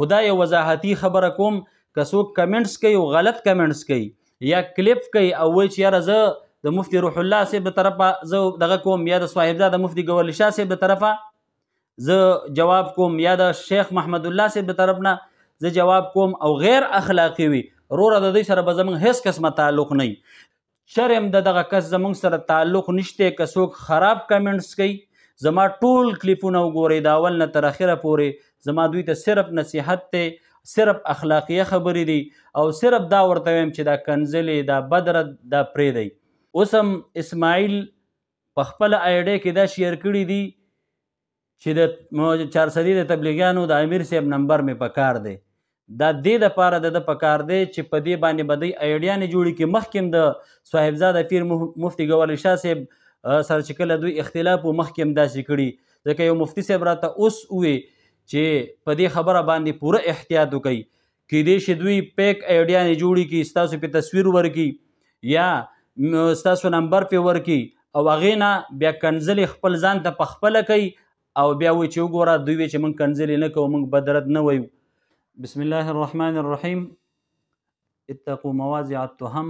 خدا یو وضاحتي خبره کوم که څوک کمنټس کوي او غلط کمنټس کوي یا کلیپ کوي او وایي چې یاره زه د مفتی روح الله صاحب د طرفه زه دغه کوم یا د صاحبزاده مفتی ګوهر شاه صاحب د طرفه زه جواب کوم یا د شیخ محمد الله صاحب د طرف نه زه جواب کوم او غیر اخلاقي وي وروره د دوی سره به زموږ هیڅ قسمه تعلق نه وي. شرم د دغه کس زموږ سره تعلق نشته. که څوک خراب کمنټس کوي زما ټول کلیپونه وګورئ د اول نه تر اخره پورې زما دوی ته صرف نصیحت دی، صرف اخلاقیه خبرې دي او صرف دا ورته وایم چې دا کنځلې دا بدرد دا پرېږدئ. اوس هم اسماعیل په خپله آیډۍ کې دا شیر کړي دي چې د چارسدي د تبلیغیانو د امیر صاحب نمبر مې پکار دی. دا دې دپاره د ده پکار دی چې په دې باندې به دوی آیډیانې جوړې کړي. مخکې هم د صاحبزاده پیر مفتی ګوهر شاه صاحب سره چې کله دوی اختلاف و مخکې هم داسې کړي ځکه یو مفتی صاحب راته اوس ووی چې په دې خبره باندې پوره احتیاط وکړئ. کیدای شي دوی پیک آیډیانې جوړې کړي ستاسو پې تصویر ورکړي یا ستاسو نمبر پې ورکړي او هغې نه بیا کنځلې خپل ځان ته پخپله کوي او بیا وایي چې وګوره دوی وایي چې موږ کنځلې نه کوو موږ بدرد نه وایو. بسم الله الرحمن الرحیم. اتقوا مواضع التهم.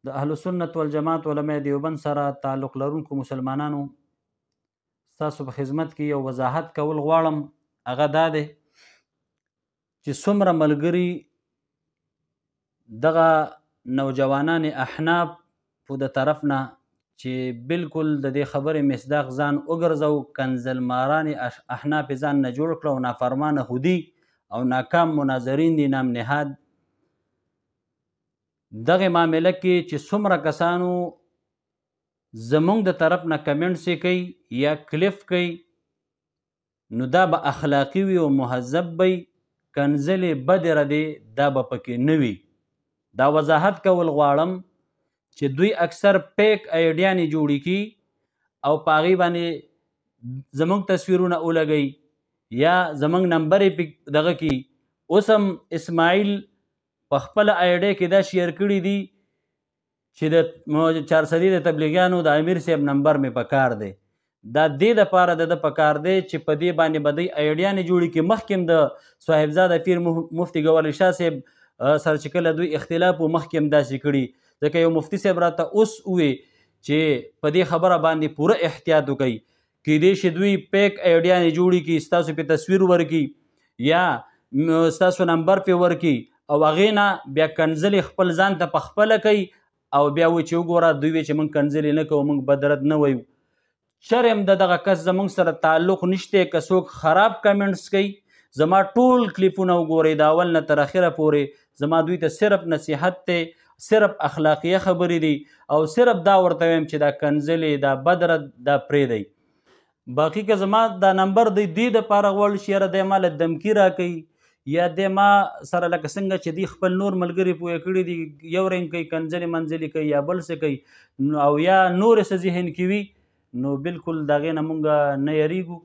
د اهل سنت والجماعت علماء دیوبند سره تعلق لرونکو مسلمانانو ستاسو په خدمت کې یو وضاحت کول غواړم. هغه دا دی چې څومره ملګري دغه نوجوانان احناف په د طرف نه چې بالکل د دې خبرې مصداق ځان وګرځو، کنځلماران احناف ځان نه جوړ کړه او نافرمانه هودي او ناکام مناظرین دي نام نهاد. دغه معامله کې چې څومره کسانو زمونږ د طرف نه کمنټس کوي یا کلیف کوي نو دا به اخلاقي وي او مهذب وي، کنځلې بدې ردې دا به پکې نه وي. دا وضاحت کول غواړم چې دوی اکثر پیک آیډیانې جوړې کړي او په هغې باندې زمونږ تصویرونه ولګوي یا زمونږ نمبر یې دغه کړي. اوس هم اسماعیل په خپله آیډۍ کې دا شیر کړي دي چې د چارسدي د تبلیغیانو د امیر صاحب نمبر مې پکار دی. دا دې دپاره د ده پکار دی چې په دې باندې به دوی آیډیانې جوړې کړي. مخکې هم د صاحبزاده پیر مفتی ګوهر شاه صاحب سره چې کله دوی اختلاف و مخکې هم داسې کړي ځکه یو مفتی صاحب راته اوس ووی چې په دې خبره باندې پوره احتیاط وکړئ. کیدای شي دوی پیک آیډیانې جوړې کړي ستاسو پې تصویر ورکړي یا ستاسو نمبر پې ورکړي او هغې نه بیا کنځلې خپل ځان ته پخپله کوي او بیا وایي چې وګوره دوی وایي چې موږ کنځلې نه کوو موږ بدرد نه وایو. شرم د دغه کس زموږ سره تعلق نشته. که څوک خراب کمنټس کوي زما ټول کلیپونه وګورئ د اول نه تر اخره پورې زما دوی ته صرف نصیحت دی، صرف اخلاقیه خبرې دي او صرف دا ورته وایم چې دا کنځلې دا بدرد دا پرېږدئ. باقي که زما دا نمبر دی دې دپاره غواړي چې یاره دی ما له دمکي راکوي یا دی ما سره لکه څنګه چې دی خپل نور ملګري پوهه کړي دي یو رنګ کوي کنځلې منځلې کوي یا بل څه کوي او یا نورې څه ذهن کې وي نو بالکل د هغې نه مونږ نه یریږو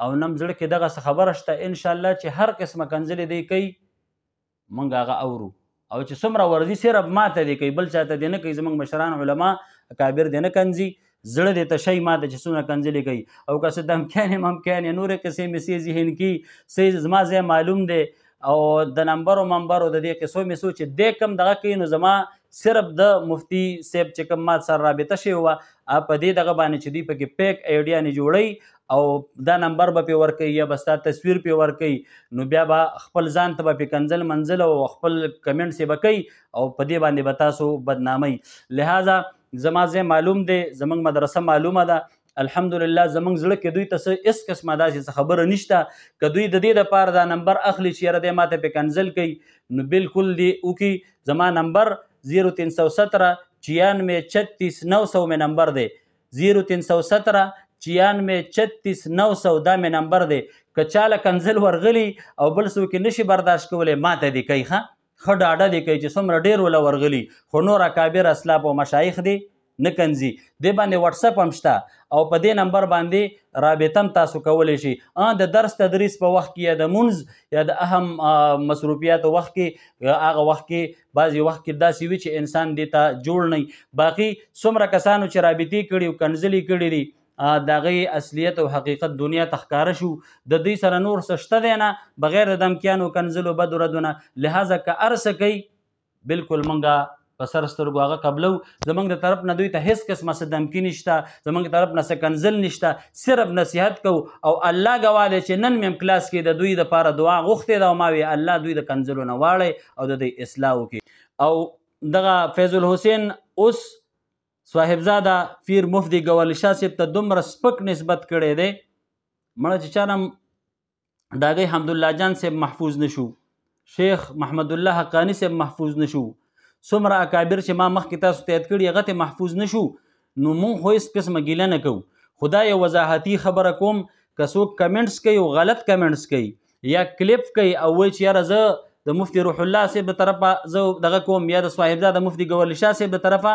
او نه م زړه کې دغسې خبره شته. انشاءالله چې هر قسمه کنځلې دی کوي مونږ هغه اورو او چې څومره ورځي صرف ما ته دی کوي بل چا ته دی نه کوي. زموږ مشران علما اکابر دی نه کنځي، زړه دی ته شی ما ته چې څومره کنځلې کوي او که څه دمکیانې ممکیانې نورې قصې مې څه ذهن کې څه زما ځای معلوم دی او د نمبرو منبرو د دې قصو مې څو چې دی کم دغه کوي نو زما صرف د مفتی صاحب چې کوم ما سره رابطه شوې وه په دې دغه باندې چې دوی پکې پیک آیډیانې جوړوي او دا نمبر به پې ورکوي یا به ستا تصویر پې ورکوي نو بیا به خپل ځان ته به پې کنځل منځل او خپل کمنټس یې به کوي او په دې باندې به تاسو بدنامئ. لہذا زما ځای معلوم دی، زموږ مدرسه معلومه ده الحمدلله. زموږ زړه کې دوی ته څه هېڅ قسمه داسې خبره نشته. که دوی د دې دپاره دا نمبر اخلي چې یاره دی ما ته پې کنځل کوي نو بالکل دې وکړي. زما نمبر 0317 96 36 900 مې نمبر دی. 0317 96 36 900 دا مې نمبر دی. که چاله کنځل ورغلي او بل څوک یې نشي برداشت کولی ما ته دې کوي ښه ډاډه دې کوي چې څومره ډېر وله ورغلي خو نور اکابر اسلاف او مشایخ دی نه کنځي. دې باندې وټساپ هم شته او په دې نمبر باندې رابطه هم تاسو کولی شي. د درس تدریس په وخت کې یا د مونځ یا د اهم مصروفیاتو وخت کې هغه وخت کې بعضې وخت کې داسې وي چې انسان دې ته جوړ نه وي. باقي څومره کسانو چې رابطې کړي او کنځلې کړي دي د هغې اصلیت او حقیقت دنیا ته ښکاره شو. د دوی سره نور څه شته دی نه بغیر د دمکیانو کنځلو بدو ردونه. لهذا که هر څه کوي بلکل موږ په سر سترګو هغه قبلو. زموږ د طرف نه دوی ته هېڅ قسمه څه دمکي نشته، زموږ د طرف نه څه کنځل نشته، صرف نصیحت کوو. او الله ګواه دی چې نن مې کلاس کې د دوی دپاره دعا غوښتې ده او ما وی الله دوی د کنځلو نه واړئ او د دوی اصلاح وکړي. او دغه فیض الحسین اوس صاحبزاده پیر مفتی ګوهرعلي شاه صاحب ته دومره سپک نسبت کړی دی، مړه چې چا نه د هغې حمدالله جان صاحب محفوظ نشو، شیخ محمد الله حقانی صاحب محفوظ نشو، څومره اکابر چې ما مخکې تاسو ته یاد کړي هغه ته محفوظ نشو. نو مونږ خو هېڅ قسمه ګیله نه کوو. خو دا یو وضاحتي خبره کوم، که څوک کمنټس کوي او غلط کمنټس کوي یا کلیپ کوي او وایي چې یاره زه د مفتی روح الله صاحب د طرفه زه دغه کوم یا د صاحبزاده مفتی ګوهرعلي شاه صاحب د طرفه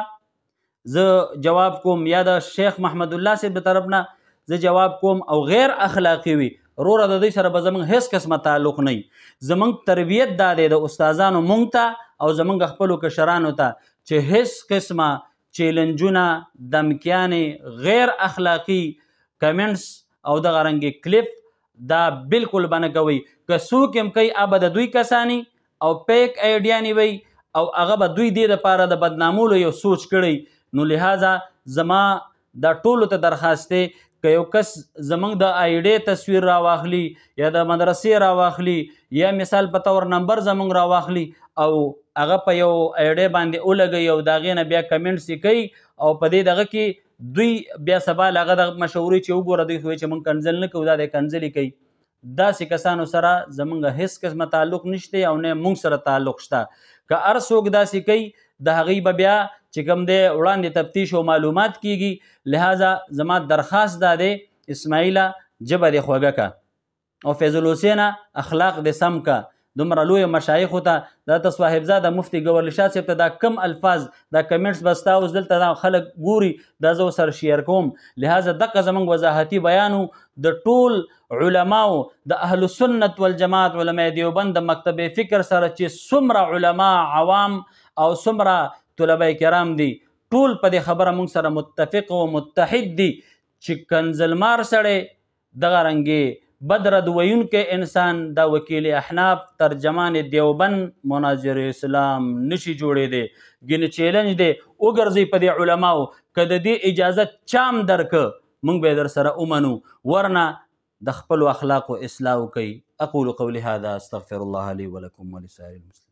زه جواب کوم یا د شیخ محمد الله صاحب د طرف نه زه جواب کوم او غیر اخلاقي وي، وروره د دوی سره به زموږ هېڅ قسمه تعلق نه وي. زموږ تربیت دا دی د استادانو مونږ ته او زموږ خپلو کشرانو ته چې هېڅ قسمه چیلنجونه، دمکیانې، غیر اخلاقي کمنټس او دغه رنګې کلیپ دا بالکل به نه کوئ. که څوک هم کوي هغه به د دوی کسانی او پیک ایډیانې وي او هغه به دوی دې دپاره د بدنامولو یو سوچ کړی. نو لہذا زما دا ټولو ته درخواست دی که یو کس زموږ د آیډې تصویر راواخلي یا د مدرسې راواخلي یا مثال په طور نمبر زموږ راواخلي او هغه په یو آیډې باندې ولګوي او د هغې نه بیا کمنټس یې کوي او په دې دغه کې دوی بیا سبا له هغه د مشورې چې وګوره دوی خو چې موږ کنځل نه کوو دا دی کنځلې کوي. داسې کسانو سره زموږ هېڅ قسمه تعلق نشته او نه موږ سره تعلق شته. که هر څوک داسې کوي د هغې به بیا چې کوم دی وړاندې تفتیش او معلومات کیږي. لہذا زما درخواست دا دی اسماعیله ژبه دې خوږه که او فیض الحسینه اخلاق دې سم که. دومره لویو مشایخو ته دا ته صاحبزاده مفتی ګوهرعلي شاه صاحب ته دا کم الفاظ دا کمنټس به ستا اوس دلته دا خلک ګوري دا زه ورسره شیر کوم. لہذا دغه زموږ وضاحتي بیانو د ټول علماو د اهل سنت والجماعت علماء دیوبند د مکتب فکر سره چې څومره علما عوام او څومره طلبه کرام دي ټول په دې خبره موږ سره متفق او متحد دي چې کنځلمار سړی دغه رنګې بدرد ویونکی انسان دا وکیل احناف ترجمان دیوبند مناظر اسلام نشي جوړېدی. ګینې چیلنج دی وګرځئ په دې علماو که د دې اجازت چام درکه موږ به یې در سره ومنو، ورنه د خپلو اخلاقو اصلاح وکوئ. اقول قولي هذا استغفر الله لي ولكم ولسائر المسلمين.